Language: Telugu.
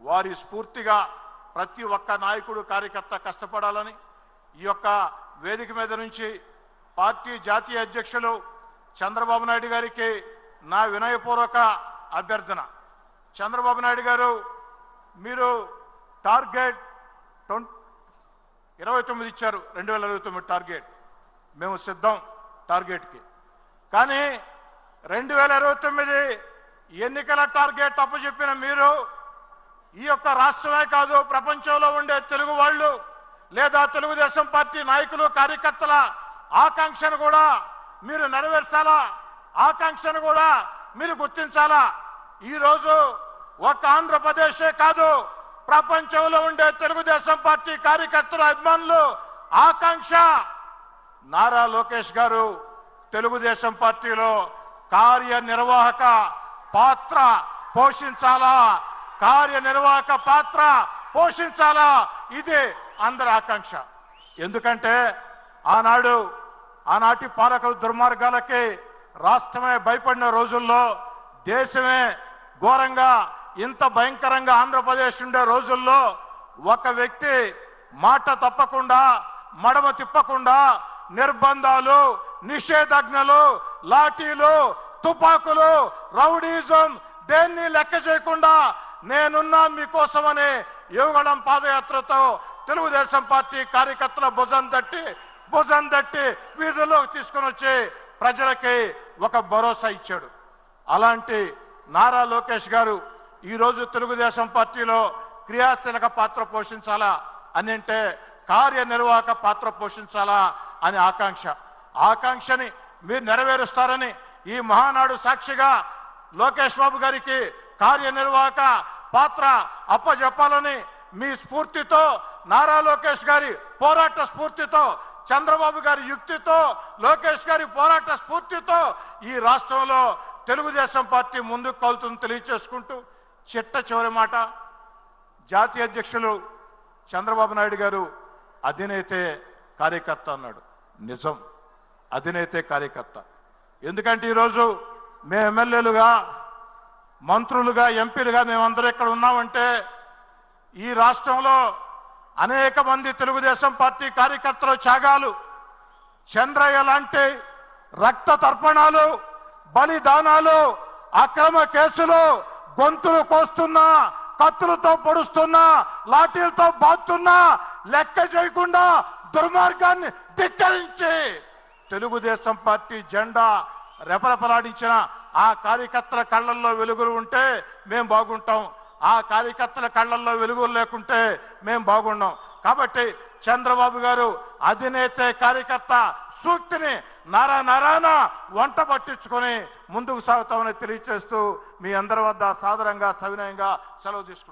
వారి స్ఫూర్తిగా ప్రతి ఒక్క నాయకుడు కార్యకర్త కష్టపడాలని ఈ యొక్క వేదిక మీద నుంచి పార్టీ జాతీయ అధ్యక్షులు చంద్రబాబు నాయుడు గారికి నా వినయపూర్వక అభ్యర్థన. చంద్రబాబు నాయుడు గారు, మీరు టార్గెట్ 29 ఇచ్చారు, 2029 టార్గెట్. మేము సిద్ధం టార్గెట్కి. కానీ 2029 ఎన్నికల టార్గెట్ అప్పచెప్పిన మీరు ఈ యొక్క రాష్ట్రమే కాదు, ప్రపంచంలో ఉండే తెలుగు వాళ్ళు లేదా తెలుగుదేశం పార్టీ నాయకులు కార్యకర్తల ఆకాంక్షను కూడా మీరు నెరవేర్చాలా, ఆకాంక్షను కూడా మీరు గుర్తించాలా. ఈరోజు ఒక ఆంధ్రప్రదేశే కాదు, ప్రపంచంలో ఉండే తెలుగుదేశం పార్టీ కార్యకర్తల అభిమానులు ఆకాంక్ష నారా లోకేష్ గారు తెలుగుదేశం పార్టీలో కార్యనిర్వాహక పాత్ర పోషించాలా, కార్యనిర్వాహక పాత్ర పోషించాలా. ఇదే అందరి ఆకాంక్ష. ఎందుకంటే ఆనాటి పాలకుల దుర్మార్గాలకి రాష్ట్రమే భయపడిన రోజుల్లో, దేశమే ఘోరంగా ఇంత భయంకరంగా ఆంధ్రప్రదేశ్ ఉండే రోజుల్లో ఒక వ్యక్తి మాట తప్పకుండా, మడమ తిప్పకుండా నిర్బంధాలు, నిషేధాజ్ఞలు, లాఠీలు, తుపాకులు, రౌడీజం దేన్ని లెక్క చేయకుండా నేనున్నా మీకోసమని యువగళం పాదయాత్రతో తెలుగుదేశం పార్టీ కార్యకర్తల భుజం తట్టి వీధుల్లోకి తీసుకొని వచ్చి ప్రజలకి ఒక భరోసా ఇచ్చాడు. అలాంటి నారా లోకేష్ గారు ఈరోజు తెలుగుదేశం పార్టీలో క్రియాశీలక పాత్ర పోషించాలా అని అంటే, కార్యనిర్వాహక పాత్ర పోషించాలా అని ఆకాంక్షని మీరు నెరవేరుస్తారని ఈ మహానాడు సాక్షిగా లోకేష్ బాబు గారికి కార్యనిర్వాహక పాత్ర అప్పజెప్పాలని మీ స్ఫూర్తితో, నారా లోకేష్ గారి పోరాట స్ఫూర్తితో, చంద్రబాబు గారి యుక్తితో, లోకేష్ గారి పోరాట స్ఫూర్తితో ఈ రాష్ట్రంలో తెలుగుదేశం పార్టీ ముందుకు కలుతుందని తెలియచేసుకుంటూ, చిట్ట చివరి మాట, జాతీయ అధ్యక్షులు చంద్రబాబు నాయుడు గారు అధినేతే కార్యకర్త అన్నాడు. నిజం, అధినేతే కార్యకర్త. ఎందుకంటే ఈరోజు మేము ఎమ్మెల్యేలుగా, మంత్రులుగా, ఎంపీలుగా మేమందరూ ఇక్కడ ఉన్నామంటే ఈ రాష్ట్రంలో అనేక మంది తెలుగుదేశం పార్టీ కార్యకర్తల త్యాగాలు, చంద్రయ్య లాంటి రక్త తర్పణాలు, బలిదానాలు, అక్రమ కేసులు, గొంతులు కోస్తున్నా, కత్తులతో పొడుస్తున్నా, లాఠీలతో బాతున్నా లెక్క చేయకుండా దుర్మార్గాన్ని ధిక్కరించి తెలుగుదేశం పార్టీ జెండా రెపరెపలాడించిన ఆ కార్యకర్తల కళ్ళల్లో వెలుగులు ఉంటే మేం బాగుంటాం, ఆ కార్యకర్తల కళ్ళల్లో వెలుగులు లేకుంటే మేం బాగున్నాం. కాబట్టి చంద్రబాబు గారు అధినేతే కార్యకర్త సూక్తిని నరాన వంట పట్టించుకొని ముందుకు సాగుతామని తెలియచేస్తూ మీ అందరి వద్ద సాదరంగా సవినయంగా సెలవు తీసుకుంటాం.